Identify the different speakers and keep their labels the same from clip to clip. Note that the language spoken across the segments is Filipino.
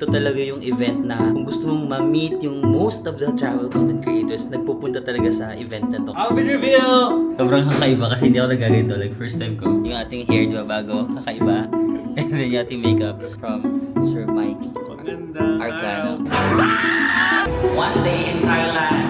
Speaker 1: Ito talaga yung event na kung gusto mong ma-meet yung most of the travel content creators, nagpupunta talaga sa event na to. Outfit reveal! Sobrang kakaiba kasi hindi ako nagaganito. Like, first time ko. Yung ating hair, di ba, bago? Kakaiba. And then yung ating makeup from Sir Mike Arcano. One day in Thailand.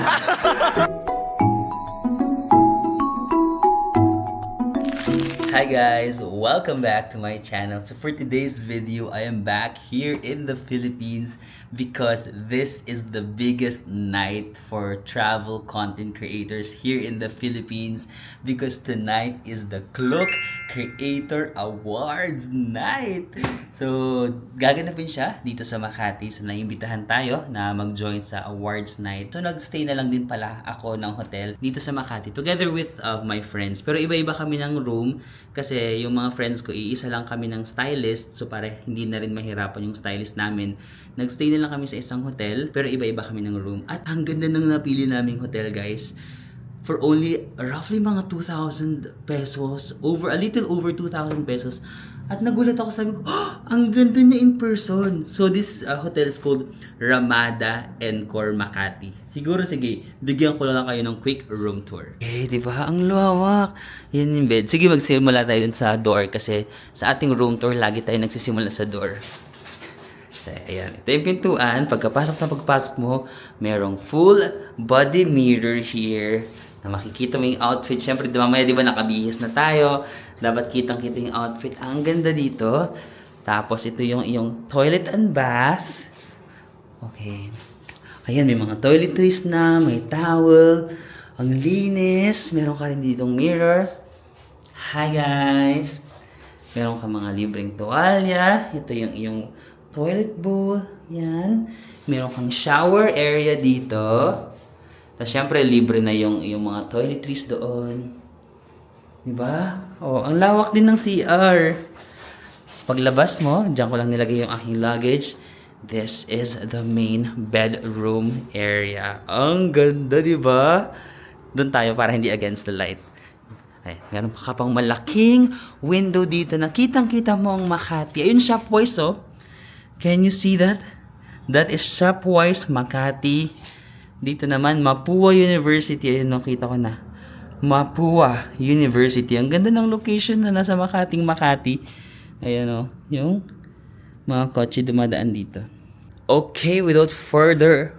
Speaker 1: Hi guys! Welcome back to my channel. So for today's video, I am back here in the Philippines because this is the biggest night for travel content creators here in the Philippines because tonight is the Klook Creator Awards Night! So gaganapin siya dito sa Makati. So naimbitahan tayo na mag-join sa awards night. So nagstay na lang din pala ako ng hotel dito sa Makati together with my friends. Pero iba-iba kami ng room kasi yung mga friends ko, iisa lang kami ng stylist. So para hindi na rin mahirapan yung stylist namin, nagstay na lang kami sa isang hotel pero iba-iba kami ng room. At ang ganda ng napili naming hotel, guys. For only roughly mga 2,000 pesos, a little over 2,000 pesos. At nagulat ako, sabi ko, oh, ang ganda niya in person. So this hotel is called Ramada Encore Makati. Siguro, sige, bigyan ko lang kayo ng quick room tour. Eh, di ba? Ang luwak. Yan yung bed. Sige, magsimula tayo dun sa door kasi sa ating room tour, lagi tayo nagsisimula sa door. So, ayan. Ito yung pintuan. Pagpasok mo, merong full body mirror here na makikita mo yung outfit. Siyempre, mamaya di ba nakabihis na tayo. Dapat kitang-kita yung outfit. Ang ganda dito. Tapos, ito yung iyong toilet and bath. Okay. Ayan, may mga toiletries na. May towel. Ang linis. Meron ka rin ditong mirror. Hi, guys. Meron ka mga libreng tuwalya. Ito yung iyong toilet bowl. Yan. Meron kang shower area dito. Tapos, syempre, libre na yung mga toiletries doon. Diba? Oh, ang lawak din ng CR. Tapos, paglabas mo, dyan ko lang nilagay yung aking luggage. This is the main bedroom area. Ang ganda, diba? Doon tayo para hindi against the light. Ay, meron pa pang malaking window dito na kitang-kita mo ang Makati. Ayun, Shopwise, oh. Can you see that? That is Shopwise Makati. Dito naman, Mapua University. Ayun, nakita ko na. Mapua University. Ang ganda ng location na nasa Makati. Ayan o. Yung mga kotse dumadaan dito. Okay, without further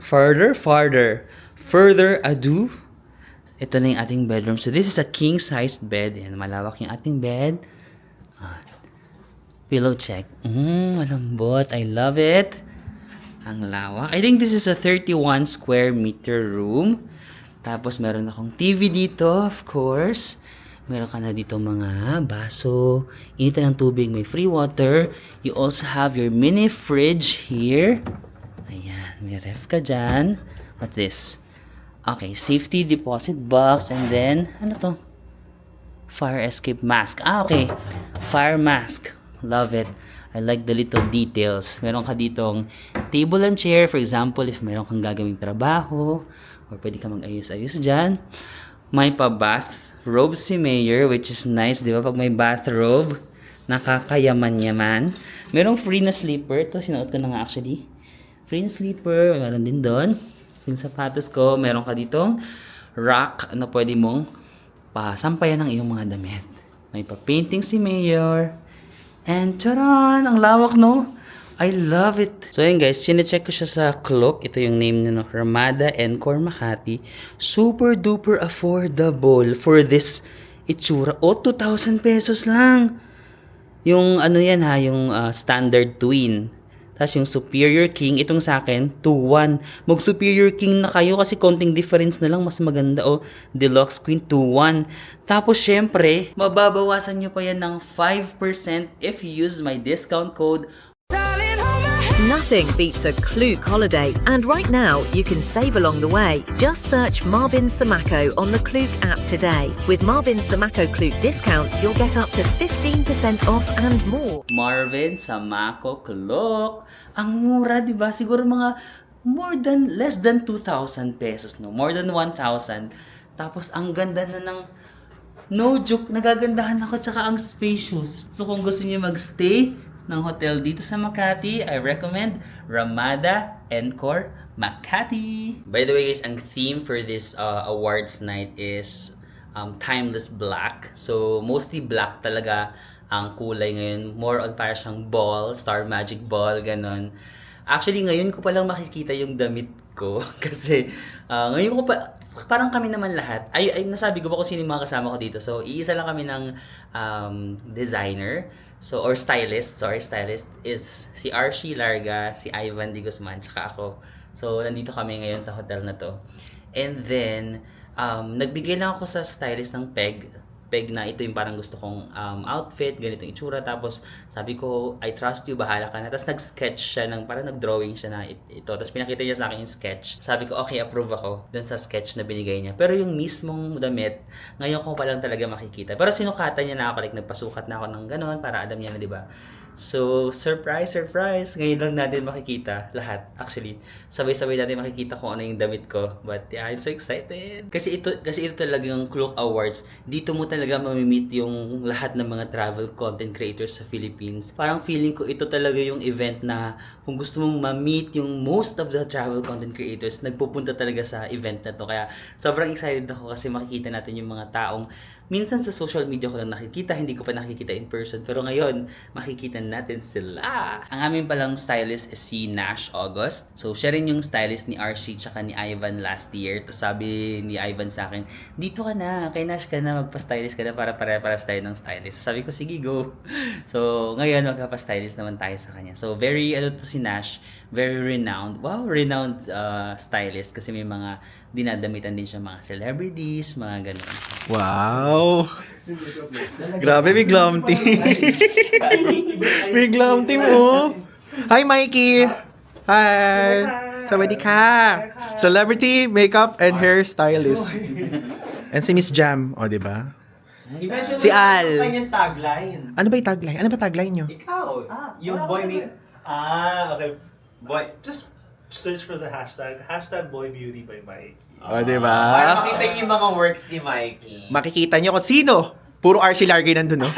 Speaker 1: ado, ito na yung ating bedroom. So, this is a king-sized bed. Ayan, malawak yung ating bed. Pillow check. Malambot. I love it. Ang lawak. I think this is a 31 square meter room. Tapos meron akong TV dito, of course. Meron ka na dito mga baso. Initan ng tubig, may free water. You also have your mini fridge here. Ayan, may ref ka dyan. What's this? Okay, safety deposit box. And then, ano to? Fire escape mask. Okay. Fire mask. Love it. I like the little details. Meron ka ditong table and chair. For example, if meron kang gagawing trabaho, or pwede ka mag-ayos-ayos dyan. May pa-bath robe si Mayor, which is nice, di ba? Pag may bathrobe, nakakayaman-yaman. Merong free na slipper. Ito, sinuot ko na nga actually. Free na slipper. Meron din doon. Yung sapatos ko, meron ka ditong rack na pwede mong pasampayan ng iyong mga damit. May pa-painting si Mayor. And charan! Ang lawak, no? I love it. So, yun guys, chinecheck ko siya sa Klook. Ito yung name nyo, no? Ramada Encore Makati. Super duper affordable for this itsura. O, 2,000 pesos lang. Yung ano yan ha, yung standard twin. Tapos yung Superior King, itong sa akin, 2-1. Mag Superior King na kayo kasi konting difference na lang, mas maganda. O, Deluxe Queen, 2-1. Tapos syempre, mababawasan nyo pa yan ng 5% if you use my discount code.
Speaker 2: Nothing beats a Klook holiday, and right now you can save along the way. Just search Marvin Samako on the Klook app today. With Marvin Samako Klook discounts, you'll get up to 15% off and more.
Speaker 1: Marvin Samako Klook. Ang mura, di ba? Siguro mga less than 2,000 pesos, no? More than 1,000. Tapos ang ganda na ng, no joke, nagagandahan ako, tsaka ang spacious. So kung gusto niyo magstay ng hotel dito sa Makati, I recommend Ramada Encore Makati. By the way guys, ang theme for this awards night is timeless black. So mostly black talaga ang kulay ngayon. More on para siyang ball, Star Magic ball, ganon. Actually, ngayon ko palang makikita yung damit ko. Kasi ngayon ko pa, parang kami naman lahat, ay nasabi ko ba kung sino yung mga kasama ko dito. So, iisa lang kami ng designer. So, or stylist, stylist is si Archie Larga, si Ivan Di Guzman, tsaka ako. So, nandito kami ngayon sa hotel na to. And then, nagbigay lang ako sa stylist ng peg na ito yung parang gusto kong outfit, ganitong itsura. Tapos sabi ko, I trust you, bahala ka na. Tapos nag-sketch siya ng, parang nag-drawing siya na ito. Tapos pinakita niya sa akin yung sketch. Sabi ko, okay, approve ako dun sa sketch na binigay niya. Pero yung mismong damit, ngayon ko pa lang talaga makikita. Pero sinukatan niya na ako, like nagpasukat na ako ng ganon para alam niya na, di ba? So, surprise! Ngayon lang natin makikita lahat. Actually, sabay-sabay natin makikita kung ano yung damit ko. But yeah, I'm so excited. Kasi ito talagang Klook Awards. Dito mo talaga mamimit yung lahat ng mga travel content creators sa Philippines. Parang feeling ko ito talaga yung event na kung gusto mong ma-meet yung most of the travel content creators, nagpupunta talaga sa event na to. Kaya sobrang excited ako kasi makikita natin yung mga taong minsan sa social media ko lang nakikita, hindi ko pa nakikita in person. Pero ngayon, makikita natin sila. Ang aming palang stylist is si Nash August. So, siya rin yung stylist ni Archie tsaka ni Ivan last year. Tapos sabi ni Ivan sa akin, dito ka na, kay Nash ka na, magpa-stylist ka na para pare-paras tayo ng stylist. Sabi ko, sige, go. So, ngayon, magpa-stylist naman tayo sa kanya. So, very, to si Nash, very renowned. Wow, renowned stylist kasi may mga dinadamitan din siya mga celebrities, mga ganun.
Speaker 3: Wow! Grabe, may glam team. May glam team, oh. Hi, Mikey! Hi! Sawadee-ka! Celebrity makeup and hair stylist. And si Miss Jam, o, diba? Si Al.
Speaker 4: Kanyang tagline.
Speaker 3: Ano ba yung tagline? Ano ba tagline nyo?
Speaker 4: Ikaw. Yung boy make...
Speaker 5: Okay.
Speaker 4: Boy.
Speaker 5: Just search for the hashtag #BoyBeauty by Mikey.
Speaker 3: O, diba?
Speaker 4: Para makita niyo yung mga works ni Mikey.
Speaker 3: Makikita nyo kung sino. Puro Archie Largay nandun, no?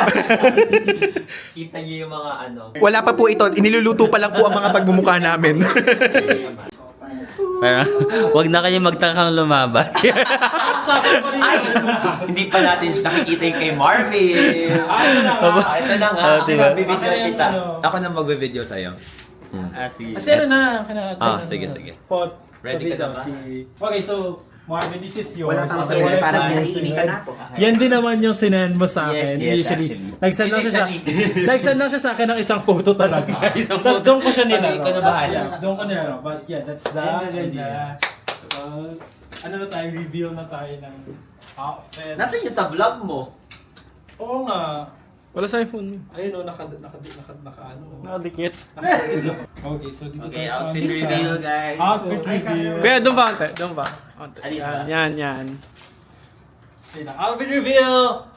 Speaker 4: Kita niyo yung mga ano.
Speaker 3: Wala pa po ito. Iniluluto pa lang po ang mga pagbumukha namin.
Speaker 1: Parang, wag na kayo magtakang lumaban.
Speaker 4: Ay, hindi pa natin nakikita yung kay Marvin. Ito na nga.
Speaker 1: Oh, diba?
Speaker 4: Magbibideo kita. Ako na magbe-video sa'yo.
Speaker 1: Sige.
Speaker 6: Kasi ano na,
Speaker 1: Sige.
Speaker 4: Ready ka na ba?
Speaker 6: Okay, so Marvin, this is yours.
Speaker 3: Wala pa
Speaker 6: So,
Speaker 3: ako
Speaker 6: what
Speaker 3: parang
Speaker 6: if-
Speaker 3: naiinitan na ako.
Speaker 6: Yan din naman yung sinend mo sa akin.
Speaker 4: Yes,
Speaker 6: Usually,
Speaker 4: actually.
Speaker 6: nag-send lang siya sa akin ng isang photo talaga. Tapos doon ko siya
Speaker 1: Sabi
Speaker 6: nilaro.
Speaker 1: ko na bahala.
Speaker 6: Doon ko nilaro. But yeah, that's the idea. Ano na tayo, reveal na tayo ng outfit.
Speaker 4: Nasaan yung sa vlog mo?
Speaker 6: Oo nga.
Speaker 3: Wala sa iPhone.
Speaker 6: Ayun o, naka-ano.
Speaker 3: Nakadikit.
Speaker 6: Okay, so dito
Speaker 1: Okay,
Speaker 6: tayo sa
Speaker 1: outfit
Speaker 6: isa.
Speaker 1: reveal, guys.
Speaker 6: Outfit reveal.
Speaker 3: Kaya doon ba? Doon ba?
Speaker 1: Alis ba?
Speaker 3: Yan.
Speaker 6: Okay, the outfit reveal!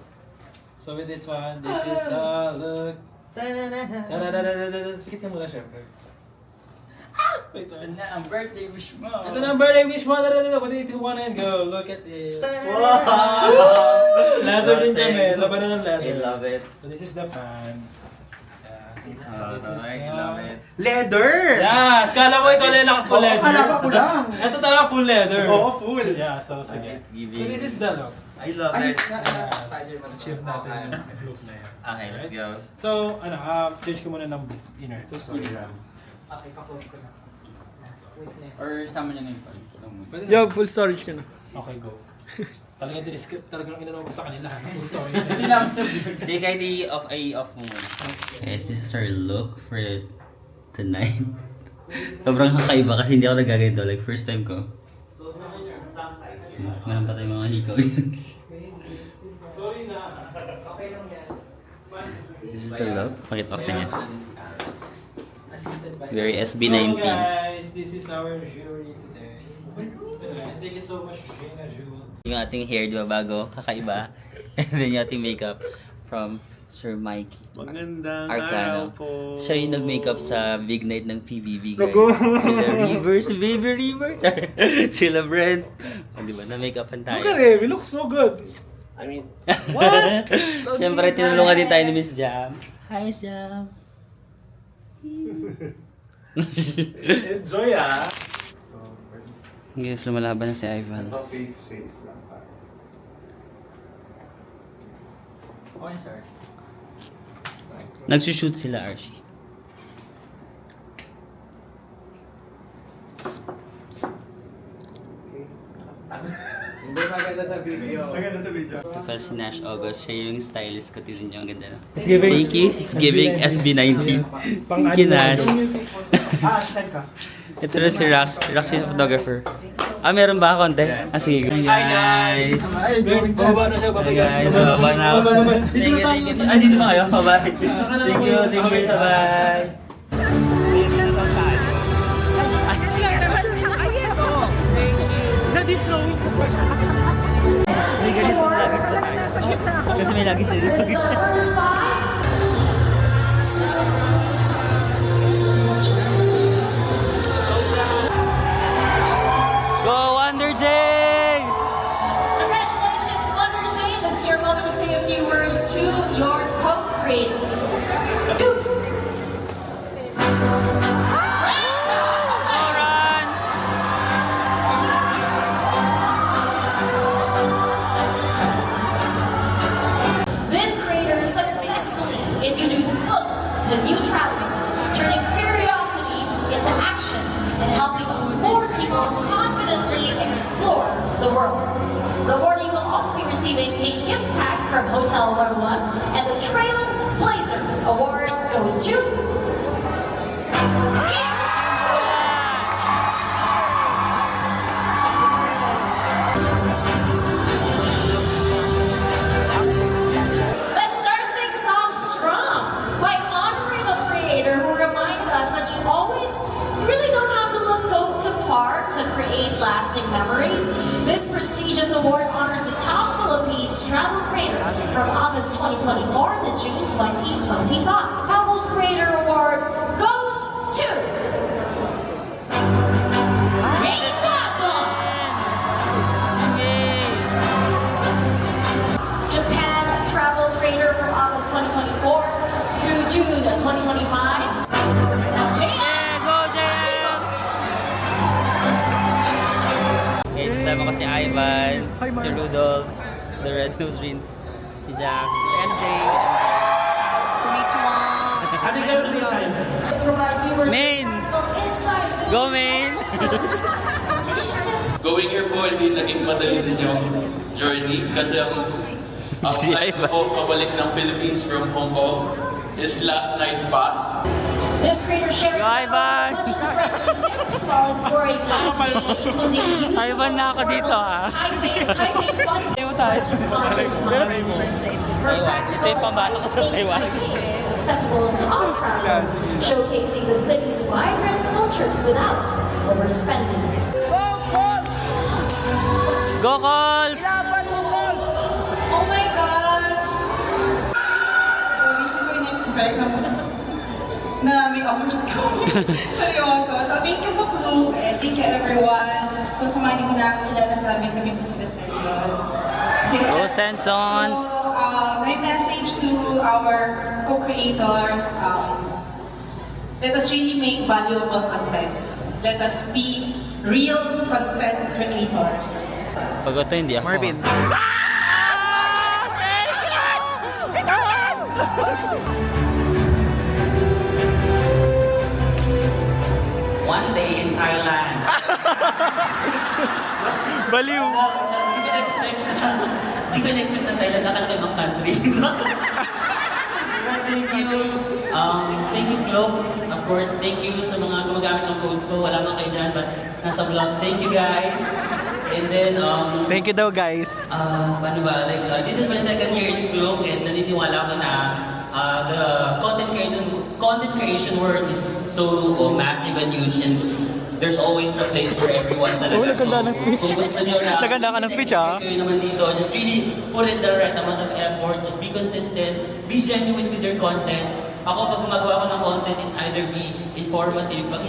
Speaker 6: So with this one, this is the look. Pikit ka muna syempre. Wait,
Speaker 1: Ito na ang birthday wish mo.
Speaker 6: ito na ang birthday wish mo. What do you want and go? Look at it. Leather din kami. Labanan ng
Speaker 1: I
Speaker 6: leather.
Speaker 1: love it.
Speaker 6: So this is the pants.
Speaker 1: I love it.
Speaker 3: Leather!
Speaker 6: Yes! Kala mo ikaw lang full leather.
Speaker 3: Kala ko lang.
Speaker 6: Ito talaga full leather.
Speaker 3: Oo, full.
Speaker 6: Yeah, so sige.
Speaker 1: It's
Speaker 6: So
Speaker 1: giving.
Speaker 6: this is the look.
Speaker 1: I love it.
Speaker 6: Shift natin yung look na yan.
Speaker 1: Okay, let's go.
Speaker 6: So, change ko muna ng inner. So, sorry.
Speaker 1: Or sama niya na yung pants.
Speaker 6: Pwede na.
Speaker 3: Yo, full storage ka na.
Speaker 6: Okay, go. Talagang inanong ko sa kanila. Full story.
Speaker 1: Sila sa vlog. Hindi, kahit i-off mo muna. Guys, this is our look for tonight. Sobrang kakaiba kasi hindi ako nagaganito. Like, first time ko. Meron pa tayong mga hikaw dyan.
Speaker 6: Sorry na.
Speaker 1: This is the look. Pakita ko sa inyo.
Speaker 6: Assisted by...
Speaker 1: Very SB19.
Speaker 6: Hello guys, this is our jury today. Thank you so much, Gina Jules.
Speaker 1: Yung ating hair, di ba, bago, kakaiba. And then yung ating makeup from Sir Mikey
Speaker 5: Magandang
Speaker 1: Arcano.
Speaker 5: araw po.
Speaker 1: Siya yung nag-makeup sa big night ng PBB, guys. Sila River, si Baby River. Sila Brent. Oh, di ba, na-makeupan tayo.
Speaker 6: Look at him, he looks so good.
Speaker 5: I mean,
Speaker 1: Siyempre, tinulungan din tayo ni Miss Jam. Hi, Miss Jam.
Speaker 5: Enjoy ah!
Speaker 1: Guys, lumalaban na si Ivan.
Speaker 3: Face lang tayo.
Speaker 1: Nagsushoot sila, Archie.
Speaker 3: Hindi maganda sa video. Maganda sa video.
Speaker 1: Ito pala si Nash August. Siya yung stylist ko. Tignan niyo, ang ganda na.
Speaker 6: It's giving-
Speaker 1: Thank you. It's giving SB19. Thank you, Nash.
Speaker 3: Saan ka?
Speaker 1: Ito na si Rax. Rax yung photographer. Ah, meron ba konti? Ah, sige. Hi, guys!
Speaker 6: Baba na siya,
Speaker 1: Hi, guys! Baba na ako. Thank you, thank you. Ah, dito ba kayo? Bye-bye. Thank you, bye-bye. May ganitong lagi sa tayo. Kasi may lagi sila. Go, Wonder J!
Speaker 7: Congratulations, Wonder J. This is your moment to say a few words to your co-creator.
Speaker 1: Run!
Speaker 7: This creator successfully introduced Cloak to new travelers, turning curiosity into action and helping more people confidently explore the world. The awardee will also be receiving a gift pack from Hotel 101, and the Trailblazer Award goes to... Let's start things off strong by honoring a creator who reminded us that you really don't have to go too far to create lasting memories. This prestigious award honors the top Philippines travel creator from August 2024 to June 2025. Travel Creator Award goes to... Ray Dawson! Japan Travel Creator from August 2024 to June 2025. JM!
Speaker 1: Go, JM! Okay, kasama ko si Ivan, si Rudolph, the Red Nose Rin, si Jack, si MJ.
Speaker 7: Provide viewers
Speaker 1: Main.
Speaker 7: with practical insights and
Speaker 1: Go, Main.
Speaker 7: transportation tips.
Speaker 8: Going here po, hindi naging madali din yung journey kasi ang flight ko po pabalik ng Philippines from Hong Kong is last night pa.
Speaker 7: This creator shares
Speaker 1: Ivan.
Speaker 7: budget-friendly tips while exploring Taipei, including the use
Speaker 1: Ivan na ako dito, ah.
Speaker 7: Taipei fun budget-conscious accommodations. Her practical
Speaker 1: Ito yung pambato ko sa
Speaker 7: advice
Speaker 1: Taiwan.
Speaker 7: makes Taipei accessible to all travelers, showcasing the city's vibrant culture without overspending.
Speaker 1: Go, Calls!
Speaker 7: Oh my gosh!
Speaker 9: Hindi ko in-expect na may award ko. Seryoso. So, thank you po, Clue, and thank you, everyone. So, sa mga hindi mo nakakilala sa amin, kami po sila Sensons.
Speaker 1: Go, Sensons!
Speaker 9: So, my message to our co-creators, let us really make valuable content. Let us be real content creators.
Speaker 1: Pag ito, hindi ako. Marvin. One day in Thailand.
Speaker 3: Baliw!
Speaker 1: Hindi ko na-expect na Thailand nakal ibang country. Thank you. Thank you, Chloe. Of course, thank you sa mga gumagamit ng codes ko. Wala man kayo dyan, but nasa vlog. Thank you, guys. And then,
Speaker 3: Thank you daw, guys.
Speaker 1: paano ba? Like, this is my second year in Cloak and naniniwala ko na the content creation world is so massive and huge and there's always a place for everyone talaga.
Speaker 3: Oh, naganda ng speech.
Speaker 1: Kung gusto nyo na
Speaker 3: Naganda ka ng speech, ah.
Speaker 1: kayo naman dito, just really put in the right amount of effort, just be consistent, be genuine with your content. Ako, pag gumagawa ko ng content, it's either be informative. Pag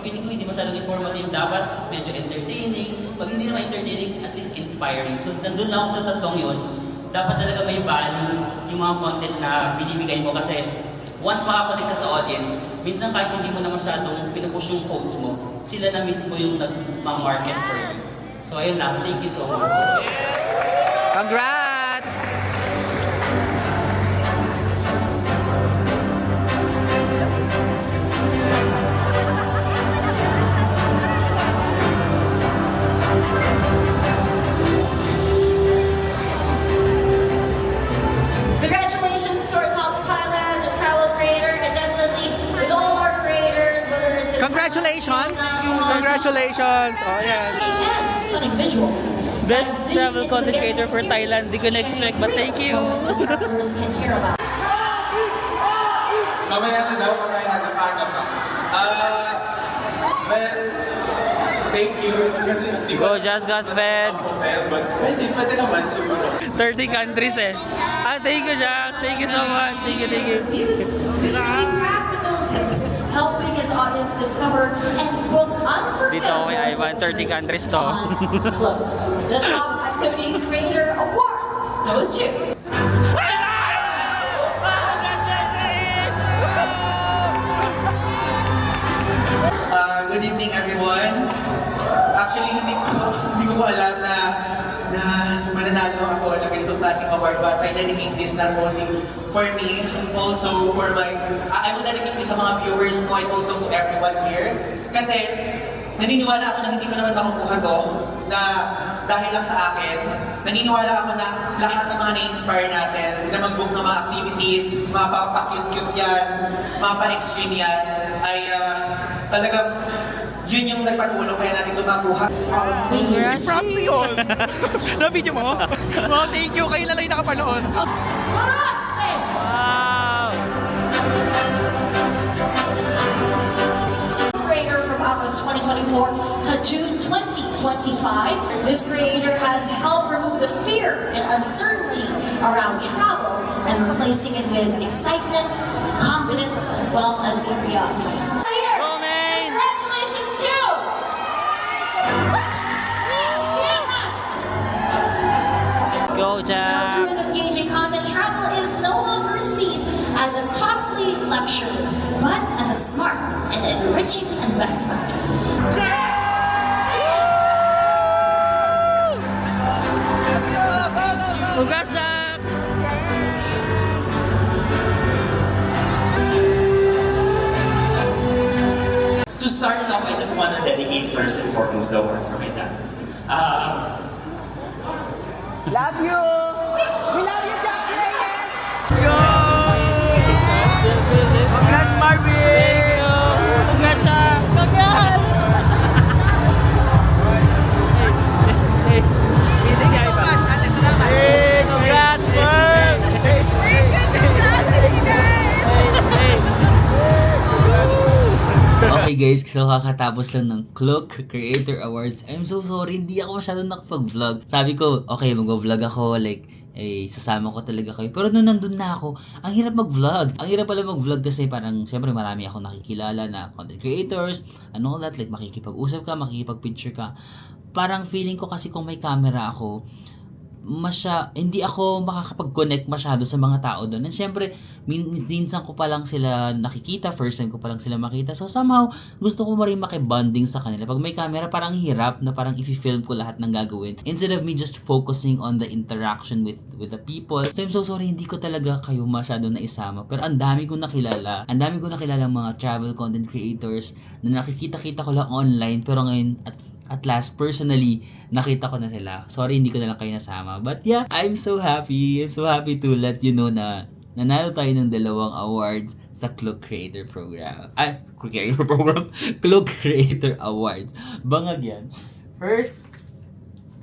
Speaker 1: feeling ko hindi masyadong informative, dapat medyo entertaining. Pag hindi naman entertaining, at least inspiring. So, nandun lang ako sa tatlong yun. Dapat talaga may value yung mga content na binibigay mo kasi once makakonect ka sa audience, minsan kahit hindi mo na masyadong pinupush yung codes mo, sila na mismo yung nag-market for you. So ayun lang, thank you so much.
Speaker 3: Congrats!
Speaker 7: Congratulations to our top Thailand travel creator, and definitely with all our creators, whether it's in
Speaker 3: Congratulations!
Speaker 7: Thailand,
Speaker 3: Congratulations! Oh, yeah.
Speaker 7: and stunning visuals.
Speaker 10: Best travel content creator for Thailand. Di ko na-expect, but thank you.
Speaker 7: So travelers can care about.
Speaker 8: Mamaya na daw, mamaya nagkakagap ka. Well, thank you. Kasi di
Speaker 10: Go,
Speaker 8: ba
Speaker 10: Just got fed.
Speaker 8: hotel, but pwede naman siguro.
Speaker 10: 30 countries eh. Thank you, Jack. Thank you so much. Thank you, thank you.
Speaker 7: Reviews with many practical tips, helping his audience discover and book unforgettable.
Speaker 10: Dito ako kay Ivan, 30 countries to.
Speaker 7: Club. The top activities creator award goes to.
Speaker 11: Good evening, everyone. Actually, hindi ko po alam na mananalo ako ng ganitong klaseng award, but I dedicate this not only for me, also for I will dedicate this sa mga viewers ko and also to everyone here. Kasi naniniwala ako na hindi ko naman makukuha to na dahil lang sa akin. Naniniwala ako na lahat ng mga na-inspire natin na mag-book ng mga activities, mga pa-cute-cute yan, mga pa-extreme yan, ay talagang yun yung nagpatulong kaya natin ito makuha.
Speaker 3: Prop to yun! Na-video mo? Wow, thank you. Kayo na lang yung nakapanood.
Speaker 7: Creator from August 2024 to June 2025. This creator has helped remove the fear and uncertainty around travel and replacing it with excitement, confidence, as well as curiosity. Congratulations to Yes!
Speaker 10: Go, Jack.
Speaker 7: Through his engaging content, travel is no longer seen as a costly luxury, but as a smart and enriching investment. Yes!
Speaker 10: Congrats, Jack.
Speaker 4: To start it off, I just want to dedicate first and foremost the award for my dad.
Speaker 11: Love you! We love you, Jack Reyes!
Speaker 10: Congrats, Marvin. Thank you. Congrats, Jack. Congrats. Hey, congrats, Marv.
Speaker 1: Okay guys, so kakatapos lang ng Klook Creator Awards. I'm so sorry, hindi ako masyadong nakapag-vlog. Sabi ko, okay, mag-vlog ako, like, sasama ko talaga kayo. Pero nung nandun na ako, ang hirap mag-vlog. Ang hirap pala mag-vlog kasi parang, syempre marami akong nakikilala na content creators, and all that, like makikipag-usap ka, makikipag-picture ka. Parang feeling ko kasi kung may camera ako, hindi ako makakapag-connect masyado sa mga tao doon. And syempre, minsan ko pa lang sila nakikita, first time ko pa lang sila makita. So somehow, gusto ko rin makibonding sa kanila. Pag may camera, parang hirap na parang i-film ko lahat ng gagawin. Instead of me just focusing on the interaction with the people. So I'm so sorry, hindi ko talaga kayo masyado na isama. Pero ang dami kong nakilala. Ang dami kong nakilala mga travel content creators na nakikita-kita ko lang online. Pero ngayon, at last, personally, nakita ko na sila. Sorry, hindi ko na lang kayo nasama. But yeah, I'm so happy. I'm so happy to let you know na nanalo tayo ng 2 awards sa Klook Creator Program. Creator Program? Klook Creator Awards. Bangag yan. First,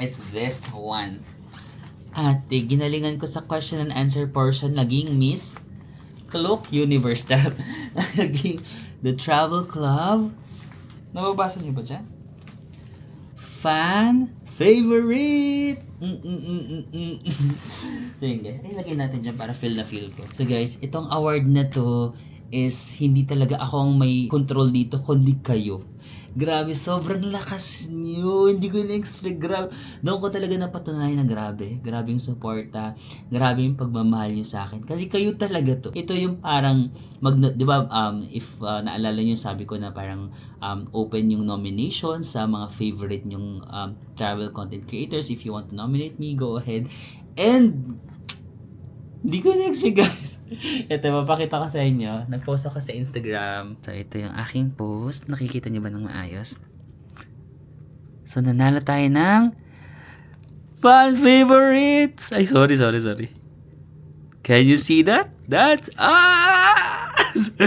Speaker 1: is this one. Ate, ginalingan ko sa question and answer portion. Naging Miss Klook Universe. Naging The Travel Club. Nababasa niyo ba dyan? Fan favorite. So yun guys, ilagay natin dyan para feel na feel ko. So guys, itong award na to is hindi talaga ako ang may control dito, kundi kayo. Grabe, sobrang lakas nyo. Hindi ko na-expect. Grabe. Doon ko talaga napatunayan na grabe. Grabe yung suporta. Grabe yung pagmamahal nyo sa akin. Kasi kayo talaga to. Ito yung parang, di ba, if naalala nyo, sabi ko na parang open yung nomination sa mga favorite nyong travel content creators. If you want to nominate me, go ahead. And, hindi ko na-expect, guys. Ito, mapakita ko sa inyo. Nag-post ako sa Instagram. So, ito yung aking post. Nakikita niyo ba ng maayos? So, nanalo tayo ng fan favorites! Ay, sorry. Can you see that? That's us!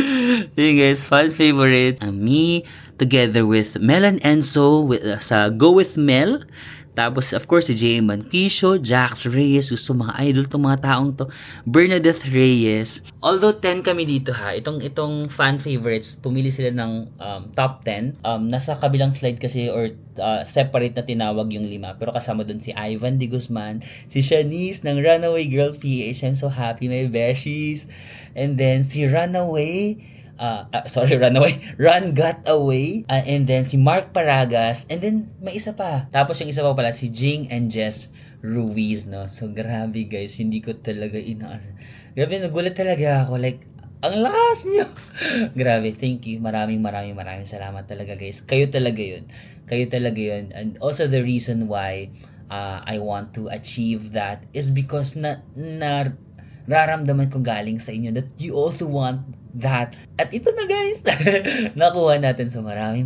Speaker 1: Yun, guys, fan favorites. Me, together with Mel and Enzo, sa Go With Mel. Tapos, of course, si J.M. Manquisho, Jax Reyes, gusto mga idol tong mga taong to. Bernadette Reyes. Although 10 kami dito ha, itong fan favorites, pumili sila ng top 10. Nasa kabilang slide kasi or separate na tinawag yung 5. Pero kasama dun si Ivan de Guzman, si Shanice ng Runaway Girl PH. I'm so happy, my beshies. And then si Runaway, Run Got Away. And then si Mark Paragas. And then may isa pa. Tapos yung isa pa pala si Jing and Jess Ruiz, no? So grabe guys, hindi ko talaga inaas. Grabe, nagulat talaga ako. Like, ang lakas nyo. Grabe, thank you. Maraming salamat talaga guys. Kayo talaga yun. And also the reason why I want to achieve that is because nararamdaman ko galing sa inyo that you also want that. At ito na guys, nakuha natin. So maraming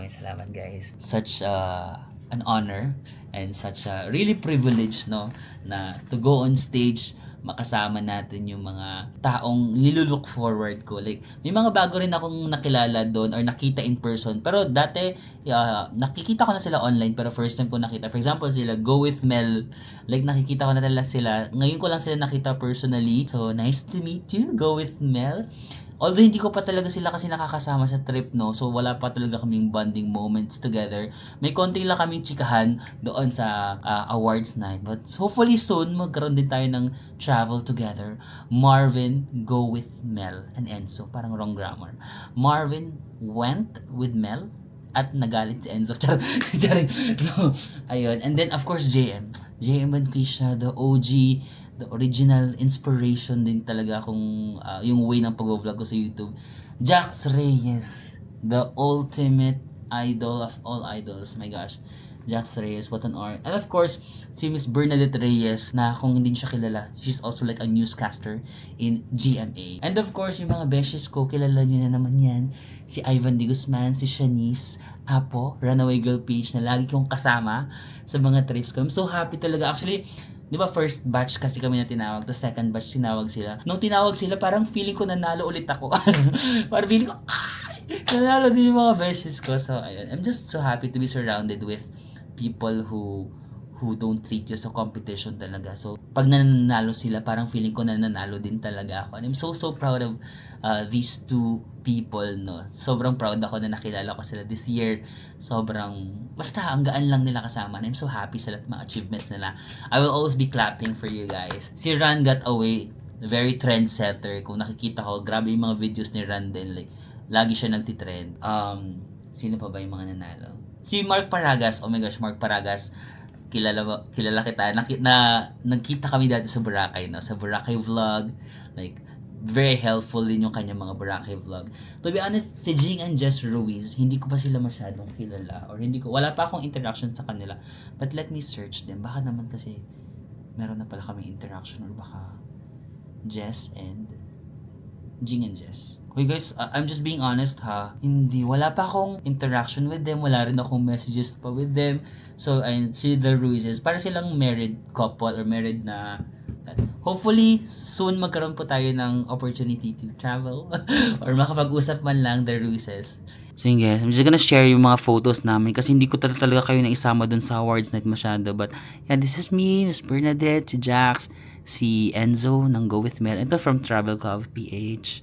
Speaker 1: salamat guys. Such an honor and such a really privilege, no, na to go on stage, makasama natin yung mga taong nilulook forward ko. Like, may mga bago rin akong nakilala doon or nakita in person. Pero dati, nakikita ko na sila online pero first time ko nakita. For example, sila Go With Mel. Like, nakikita ko na talaga sila. Ngayon ko lang sila nakita personally. So, nice to meet you, Go With Mel. Although hindi ko pa talaga sila kasi nakakasama sa trip, no? So, wala pa talaga kaming bonding moments together. May konti lang kaming chikahan doon sa awards night. But hopefully soon, magkaroon din tayo ng travel together. Marvin, Go With Mel, and Enzo. Parang wrong grammar. Marvin went with Mel at nagalit si Enzo. Charing. So, ayun. And then, of course, JM Manquisho, the OG, the original inspiration din talaga kung yung way ng pag-vlog ko sa YouTube. Jax Reyes, the ultimate idol of all idols. My gosh. Jax Reyes, what an art. And of course, si Miss Bernadette Reyes, na kung hindi siya kilala, she's also like a newscaster in GMA. And of course, yung mga beshes ko, kilala nyo na naman yan. Si Ivan de Guzman, si Shanice, Apo, Runaway Girl Page, na lagi kong kasama sa mga trips ko. I'm so happy talaga. Actually, di ba first batch kasi kami na tinawag, the second batch tinawag sila. Nung tinawag sila, parang feeling ko nanalo ulit ako. Parang feeling ko, nanalo din yung mga beshes ko. So, ayun. I'm just so happy to be surrounded with people who don't treat you sa competition talaga. So, pag nanalo sila, parang feeling ko na nanalo din talaga ako. And I'm so proud of these two people, no. Sobrang proud ako na nakilala ko sila this year. Basta, ang gaan lang nila kasama. And I'm so happy sa lahat mga achievements nila. I will always be clapping for you guys. Si Run Got Away, very trendsetter. Kung nakikita ko, grabe yung mga videos ni Run din. Like, lagi siya nagtitrend. Sino pa ba yung mga nanalo? Si Mark Paragas. Oh my gosh, Mark Paragas. Kilala kita. Nagkita kami dati sa Boracay, no? Sa Boracay vlog. Like, very helpful din yung kanyang mga Boracay vlog. To be honest, si Jing and Jess Ruiz, hindi ko pa sila masyadong kilala. Or wala pa akong interaction sa kanila. But let me search them. Baka naman kasi meron na pala kami interaction. Or baka Jess and Jing and Jess. Okay guys, I'm just being honest ha. Wala pa akong interaction with them. Wala rin akong messages pa with them. So, si The Ruizes, para silang married couple or married na. Hopefully, soon magkaroon po tayo ng opportunity to travel or makapag-usap man lang, The Ruizes. So yun guys, I'm just gonna share yung mga photos namin kasi hindi ko talaga kayo na isama dun sa awards night masyado. But yeah, this is me, Miss Bernadette, si Jax, si Enzo ng Go With Mel. Ito from Travel Club PH.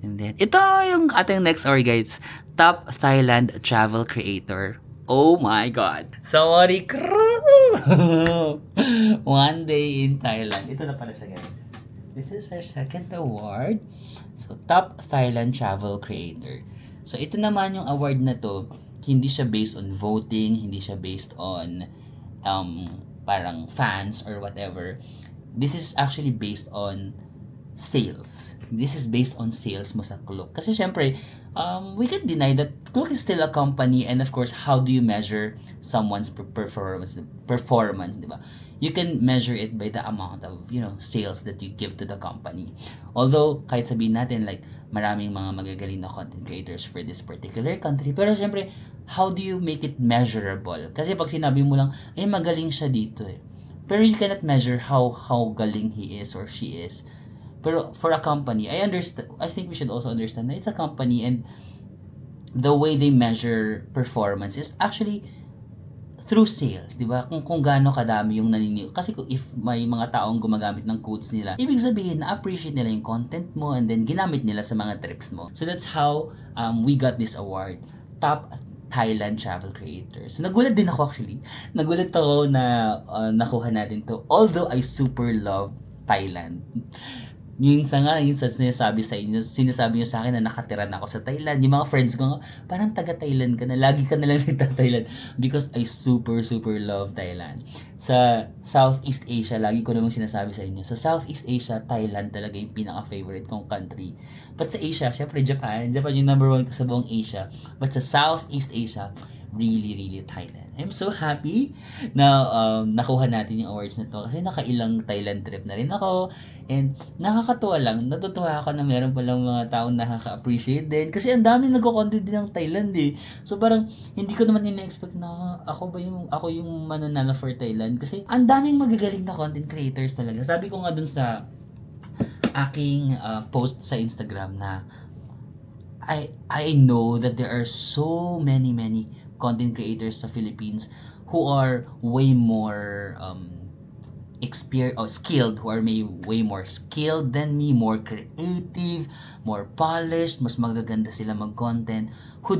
Speaker 1: And then, ito yung ating next hour guys. Top Thailand Travel Creator. Oh my God. Sorry, crew! One day in Thailand. Ito na pala siya guys. This is our second award. So, Top Thailand Travel Creator. So ito naman yung award na to, hindi siya based on voting, hindi siya based on parang fans or whatever. This is actually based on sales. This is based on sales mo sa Klook. Kasi syempre, we can't deny that Klook is still a company, and of course, how do you measure someone's performance, di ba? You can measure it by the amount of, sales that you give to the company. Although, kahit sabihin natin, like, maraming mga magagaling na content creators for this particular country, pero syempre, how do you make it measurable? Kasi pag sinabi mo lang, magaling siya dito eh. Pero you cannot measure how galing he is or she is. Pero for a company, I think we should also understand that it's a company, and the way they measure performance is actually through sales, di ba? Kung gaano kadami yung naniniwala. Kasi if may mga taong gumagamit ng codes nila, ibig sabihin na appreciate nila yung content mo, and then ginamit nila sa mga trips mo. So that's how we got this award. Top Thailand Travel Creators. Nagulat din ako actually. Nagulat ako na nakuha natin to. Although I super love Thailand. Minsan sinasabi nyo sa akin na nakatira na ako sa Thailand. Yung mga friends ko nga, parang taga-Thailand ka na. Lagi ka na lang nagta-Thailand. Because I super, super love Thailand. Sa Southeast Asia, lagi ko namang sinasabi sa inyo. Sa Southeast Asia, Thailand talaga yung pinaka-favorite kong country. But sa Asia, syempre Japan. Japan yung number 1 ko sa buong Asia. But sa Southeast Asia, really, really Thailand. I'm so happy na nakuha natin yung awards na to kasi nakailang Thailand trip na rin ako, and nakakatuwa lang, natutuwa ako na meron palang mga taong nakaka-appreciate din kasi ang dami nagko-content din ng Thailand eh. So parang hindi ko naman ina-expect na ako yung mananalo for Thailand kasi ang daming magagaling na content creators talaga. Sabi ko nga dun sa aking post sa Instagram na I know that there are so many content creators sa Philippines who are way more skilled, who are way more skilled than me, more creative, more polished, mas magaganda sila mag-content, who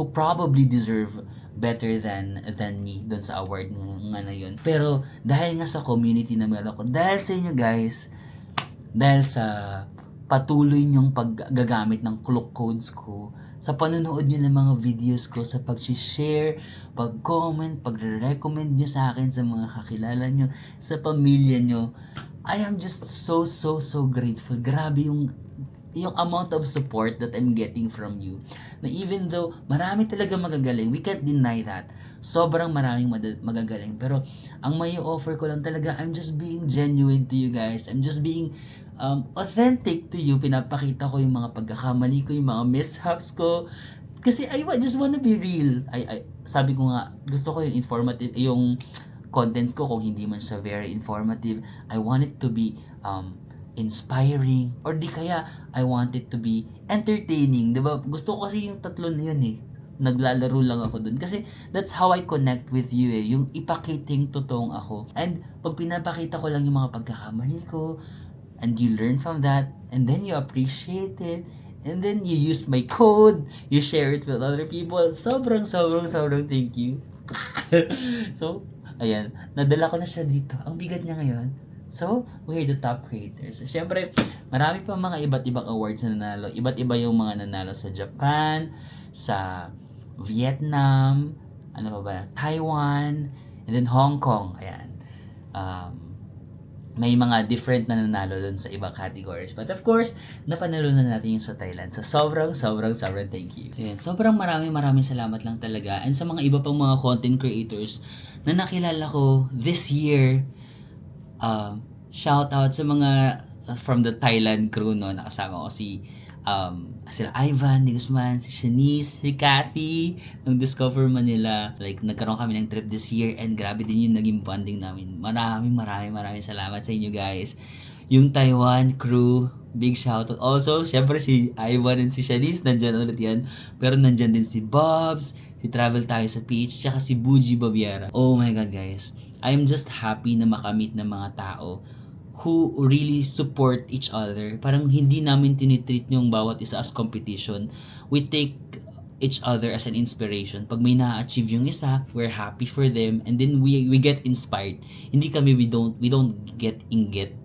Speaker 1: probably deserve better than me dun sa award nga na yun. Pero dahil nga sa community na meron ako, dahil sa inyo guys, dahil sa patuloy niyong paggagamit ng Klook codes ko, sa panonood nyo ng mga videos ko, sa pag-share, pag-comment, pag-recommend nyo sa akin sa mga kakilala nyo, sa pamilya nyo, I am just so grateful. Grabe yung amount of support that I'm getting from you. Na even though marami talaga magagaling, we can't deny that. Sobrang maraming magagaling. Pero ang may offer ko lang talaga, I'm just being genuine to you guys. I'm just being authentic to you. Pinapakita ko yung mga pagkakamali ko, yung mga mishaps ko. Kasi I just wanna be real. Sabi ko nga, gusto ko yung informative, yung contents ko, kung hindi man siya very informative, I want it to be inspiring, or di kaya I want it to be entertaining, diba? Gusto ko kasi yung tatlo na yun eh. Naglalaro lang ako dun. Kasi that's how I connect with you eh. Yung ipakiting totoong ako. And pag pinapakita ko lang yung mga pagkakamali ko, and you learn from that, and then you appreciate it, and then you use my code, you share it with other people. Sobrang thank you. So, ayan. Nadala ko na siya dito. Ang bigat niya ngayon. So, we're the top creators. Siyempre, marami pa mga iba't ibang awards na nanalo. Iba't iba yung mga nanalo sa Japan, sa Vietnam, Taiwan, and then Hong Kong. Ayan. May mga different na nanalo dun sa ibang categories. But of course, napanalo na natin yung sa Thailand. So, sobrang thank you. Ayan. Sobrang maraming salamat lang talaga. And sa mga iba pang mga content creators na nakilala ko this year, shout out sa mga from the Thailand crew, no. Nakasama ko sila Ivan, Di Guzman, si Shanice, si Cathy, nung Discover Manila. Like, nagkaroon kami ng trip this year, and grabe din yung naging bonding namin. Maraming salamat sa inyo guys. Yung Taiwan crew, big shout out. Also, syempre si Ivan and si Shanice, nandyan ulit yan. Pero nandyan din si Bobs, si Travel Tayo sa Beach, tsaka si Buji Babiara. Oh my God guys, I'm just happy na makamit ng mga tao who really support each other. Parang hindi namin tinitreat yung bawat isa as competition. We take each other as an inspiration. Pag may na-achieve yung isa, we're happy for them, and then we get inspired. Hindi kami, we don't get inggit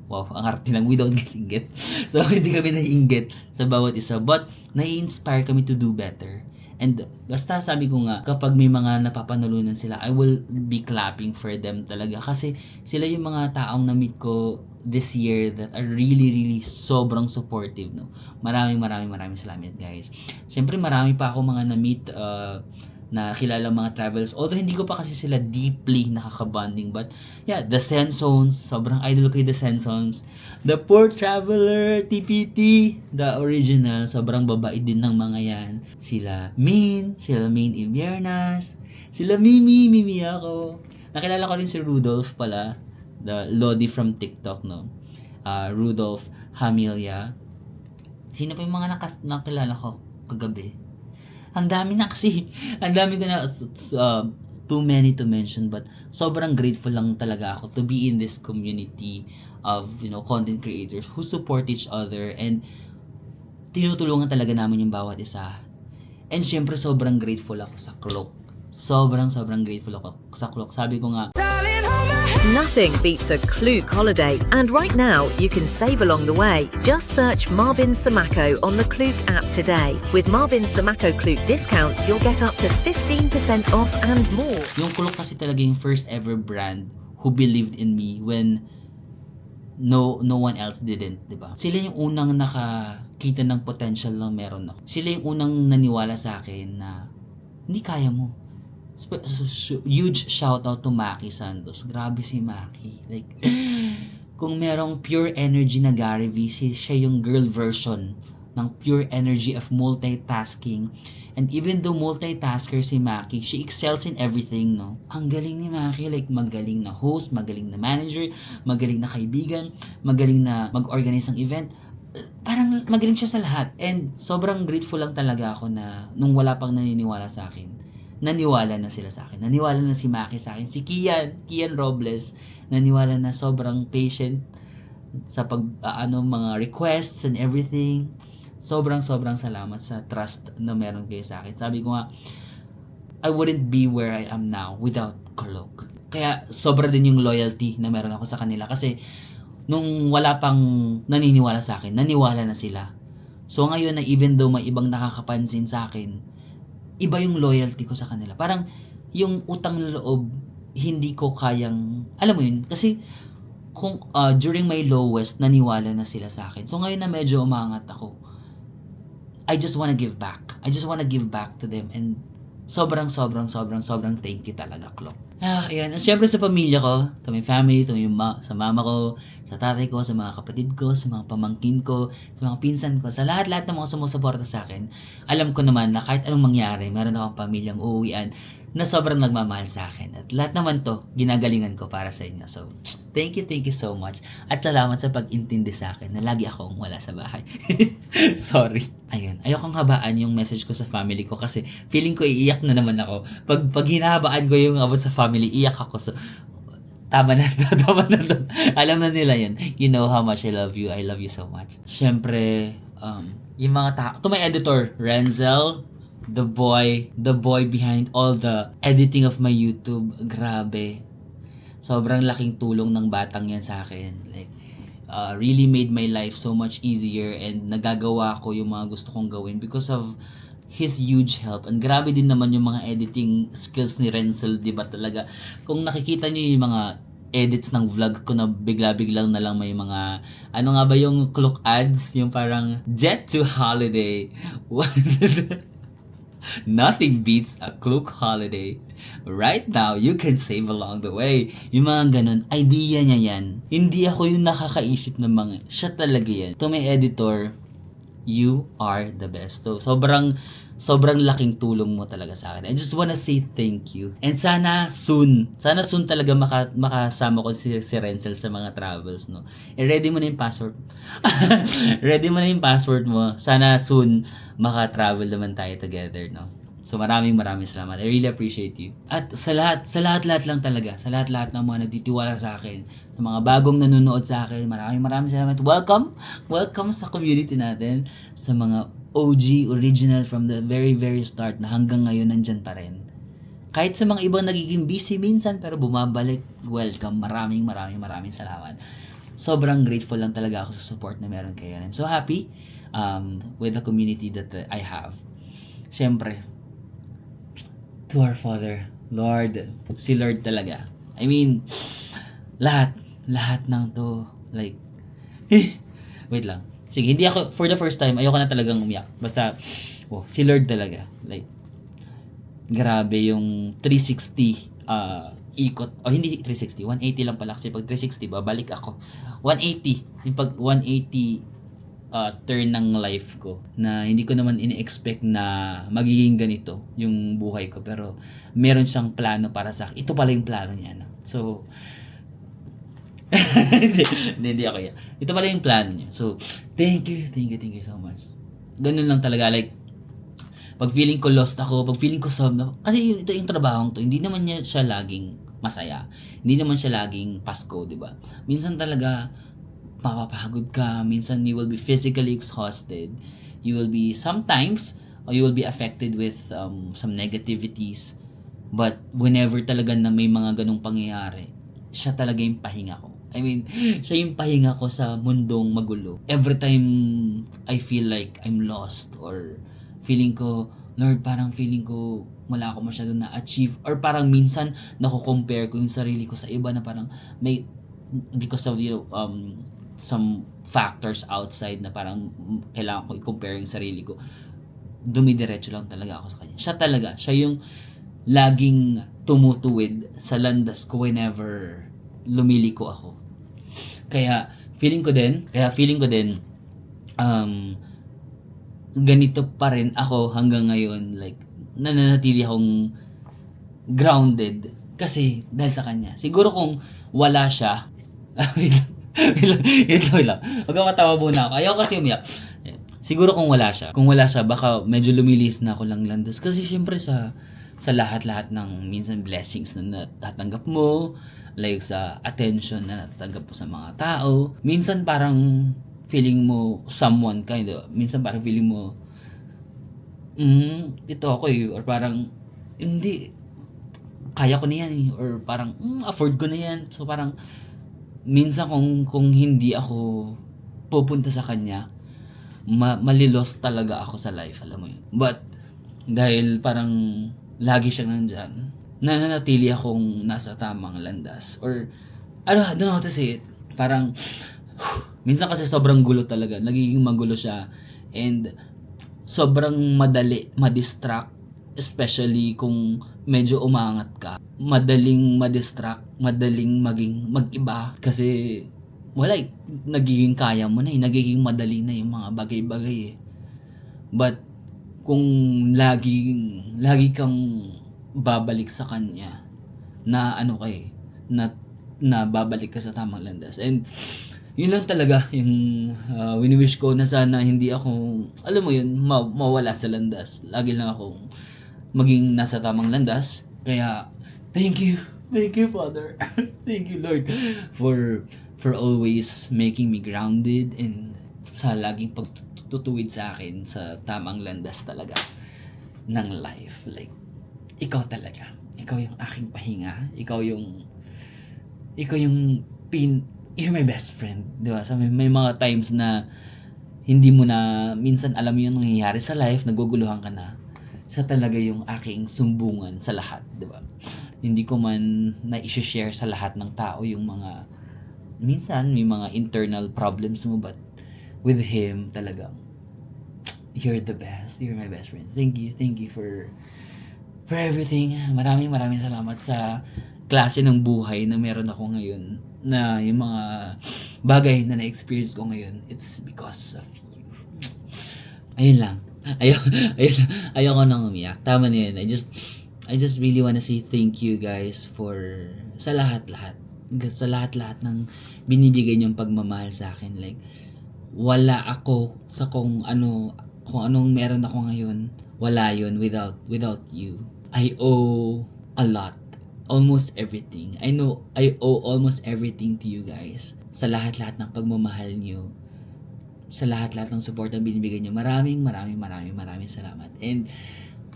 Speaker 1: Wow, ang arte lang. We don't get inggit. So, hindi kami naiinggit sa bawat isa. But, nai-inspire kami to do better. And basta sabi ko nga, kapag may mga napapanalunan sila, I will be clapping for them talaga. Kasi sila yung mga taong na-meet ko this year that are really sobrang supportive. No? Maraming salamat guys. Siyempre marami pa ako mga na-meet na kilala mga travels. Although hindi ko pa kasi sila deeply nakaka-bonding. But yeah, the Sensons, sobrang idol ko yung the Sensons. The Poor Traveler, TPT, the original, sobrang babait din ng mga yan. Sila Min Inviernas, sila Mimi ako. Nakilala ko rin si Rudolph pala, the Lodi from TikTok, no? Rudolph Hamilia. Sino pa yung mga nakilala ko kagabi? Ang dami na kasi. Ang dami ko na, too many to mention, but sobrang grateful lang talaga ako to be in this community of, content creators who support each other and tinutulungan talaga namin yung bawat isa. And syempre sobrang grateful ako sa Klook. Sobrang grateful ako sa Klook. Sabi ko nga,
Speaker 2: Nothing beats a Klook holiday, and right now you can save along the way. Just search Marvin Samako on the Klook app today. With Marvin Samako Klook discounts, you'll get up to 15% off and more.
Speaker 1: Yung Klook kasi talaga yung first ever brand who believed in me when no one else didn't, di ba? Sila yung unang nakakita ng potential na meron ako. Sila yung unang naniwala sa akin na hindi kaya mo. Huge shout out to Maki Santos. Grabe si Maki. Like, kung merong pure energy na Gary V, siya yung girl version ng pure energy of multitasking. And even though multitasker si Maki, she excels in everything, no? Ang galing ni Maki, like magaling na host, magaling na manager, magaling na kaibigan, magaling na mag-organize ng event. Parang magaling siya sa lahat. And sobrang grateful lang talaga ako na nung wala pang naniniwala sa akin, naniwala na sila sa akin. Naniwala na si Maki sa akin. Si Kian Robles, naniwala na sobrang patient sa mga requests and everything. Sobrang salamat sa trust na meron kayo sa akin. Sabi ko nga, I wouldn't be where I am now without Klook. Kaya sobra din yung loyalty na meron ako sa kanila. Kasi nung wala pang naniniwala sa akin, naniwala na sila. So ngayon na even though may ibang nakakapansin sa akin, iba yung loyalty ko sa kanila. Parang yung utang na loob, hindi ko kayang, alam mo yun, kasi kung during my lowest, naniwala na sila sa akin. So ngayon na medyo umangat ako, I just wanna give back. I just wanna give back to them and sobrang thank you talaga, Klook. Ayan. At syempre sa pamilya ko, to my family, sa mama ko, sa tatay ko, sa mga kapatid ko, sa mga pamangkin ko, sa mga pinsan ko, sa lahat ng mga sumusuporta sa akin. Alam ko naman na kahit anong mangyari, meron akong pamilyang uuwian na sobrang nagmamahal sa akin. At lahat naman to, ginagalingan ko para sa inyo. So, thank you so much. At salamat sa pag-intindi sa akin na lagi akong wala sa bahay. Sorry. Ayun. Ayokong habaan yung message ko sa family ko kasi feeling ko iiyak na naman ako. Pag hinahabaan ko yung about sa family, iyak ako. So, tama na to. Alam na nila yun. You know how much I love you. I love you so much. Siyempre, yung mga tao. Ito may editor, Renzel, the boy behind all the editing of my YouTube. Grabe. Sobrang laking tulong ng batang yan sa akin. Like, really made my life so much easier and nagagawa ko yung mga gusto kong gawin because of his huge help. And grabe din naman yung mga editing skills ni Renzel, di ba talaga? Kung nakikita niyo yung mga edits ng vlog ko na bigla-biglang na lang may mga, ano nga ba yung Klook ads? Yung parang, jet to holiday. Nothing beats a Klook holiday. Right now, you can save along the way. Yung mga ganun, idea niya yan. Hindi ako yung nakakaisip ng mga, siya talaga yan. To my editor, you are the best. So, sobrang laking tulong mo talaga sa akin. I just wanna say thank you. And sana soon talaga makasama ko si Renzel sa mga travels, no? Ready mo na yung password. Ready mo na yung password mo. Sana soon maka-travel naman tayo together, no? So maraming salamat. I really appreciate you. At sa lahat lang talaga. Sa lahat ng mga nagtitiwala sa akin. Sa mga bagong nanonood sa akin. Maraming salamat. Welcome sa community natin. Sa mga OG, original from the very start na hanggang ngayon nandyan pa rin. Kahit sa mga ibang nagiging busy minsan pero bumabalik, welcome. Maraming salamat. sobrang grateful lang talaga ako sa support na meron kayo. I'm so happy with the community that I have. Siyempre, to our Father, Lord, si Lord talaga. I mean, lahat ng to, like, wait lang. Sige, hindi ako, for the first time, ayoko na talagang umiyak. Basta, si Lord talaga. Like, grabe yung 360 ikot. Hindi 360, 180 lang pala. Kasi pag 360, babalik ako. 180. Yung pag 180 turn ng life ko na hindi ko naman ini-expect na magiging ganito yung buhay ko, pero meron siyang plano para sa akin. Ito pala yung plano niya, no? So hindi ako yan. Ito pala yung plano niya. So thank you so much. Ganun lang talaga, like pag feeling ko lost ako, pag feeling ko sad na, kasi ito yung trabahong to, hindi naman siya laging masaya, hindi naman siya laging Pasko, di ba? Minsan talaga mapapagod ka, minsan you will be physically exhausted, you will be sometimes, or you will be affected with some negativities, but whenever talaga na may mga ganong pangyayari, siya talaga yung pahinga ko. I mean, siya yung pahinga ko sa mundong magulo. Every time I feel like I'm lost, or feeling ko, Lord, parang feeling ko wala ako masyado na-achieve, or parang minsan nako-compare ko yung sarili ko sa iba na parang may, because of some factors outside na parang kailangan ko i-compare yung sarili ko, dumidiretso lang talaga ako sa kanya. Siya talaga, siya yung laging tumutuwid sa landas ko whenever lumiliko ako. Kaya feeling ko din ganito pa rin ako hanggang ngayon, like nananatili akong grounded kasi dahil sa kanya. Siguro kung wala siya, wait lang. Huwag kang matawa muna ako. Ayaw kasi umiyak. Siguro kung wala siya, baka medyo lumilis na ako lang landas. Kasi syempre sa lahat-lahat ng minsan blessings na natatanggap mo, like sa attention na natatanggap mo sa mga tao, minsan parang feeling mo someone kind of, minsan parang feeling mo, ito ako or parang, hindi, kaya ko na yan or parang, afford ko na yan. So parang, minsan kung hindi ako pupunta sa kanya, malilost talaga ako sa life, alam mo yun. But dahil parang lagi siyang nandyan, nananatili akong nasa tamang landas, or I don't know how to say it, parang minsan kasi sobrang gulo talaga, nagiging magulo siya, and sobrang madali ma-distract, especially kung medyo umangat ka. Madaling ma-distract, madaling mag-iba. Kasi, wala nagiging kaya mo na nagiging madali na yung mga bagay-bagay But, kung lagi kang babalik sa kanya, na na babalik ka sa tamang landas. And, yun lang talaga yung wini-wish ko, na sana hindi ako, alam mo yun, mawala sa landas. Lagi lang ako maging nasa tamang landas. Kaya, thank you Father. Thank you Lord for always making me grounded, and sa laging pagtutuwid sa akin sa tamang landas talaga ng life. Like, ikaw talaga. Ikaw yung aking pahinga. Ikaw yung you're my best friend. Di ba? So, may mga times na hindi mo na minsan alam yung nangyayari sa life, naguguluhan ka na. Siya talaga yung aking sumbungan sa lahat, di ba? Hindi ko man na-share sa lahat ng tao yung mga, minsan may mga internal problems mo, but with him talagang you're the best. You're my best friend. Thank you for everything. Maraming salamat sa klase ng buhay na meron ako ngayon, na yung mga bagay na na-experience ko ngayon, it's because of you. Ayun lang. Ayoko nang umiyak. Tama na yun. I just really wanna say thank you guys for sa lahat-lahat. Sa lahat-lahat ng binibigay niyong pagmamahal sa akin. Like, wala ako sa kung anong meron ako ngayon. Wala yun without you. I owe a lot. Almost everything. I know I owe almost everything to you guys. Sa lahat-lahat ng pagmamahal niyo. Sa lahat-lahat ng support na binibigay niyo. Maraming salamat. And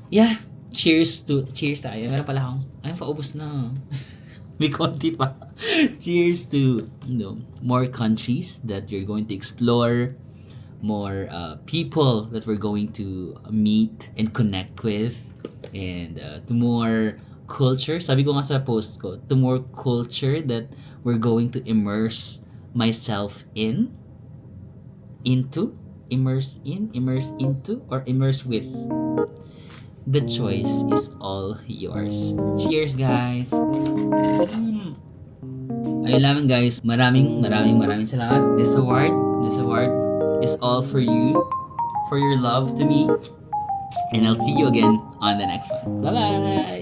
Speaker 1: yeah, cheers tayo. Meron pala akong, paubos na. May konti pa. Cheers to, more countries that you're going to explore, more people that we're going to meet and connect with, and to more culture. Sabi ko nga sa post ko, to more culture that we're going to immerse myself into, immerse into, or immerse with. The choice is all yours. Cheers, guys! Ayun lamang, guys. Maraming salamat. This award is all for you, for your love to me. And I'll see you again on the next one. Bye-bye!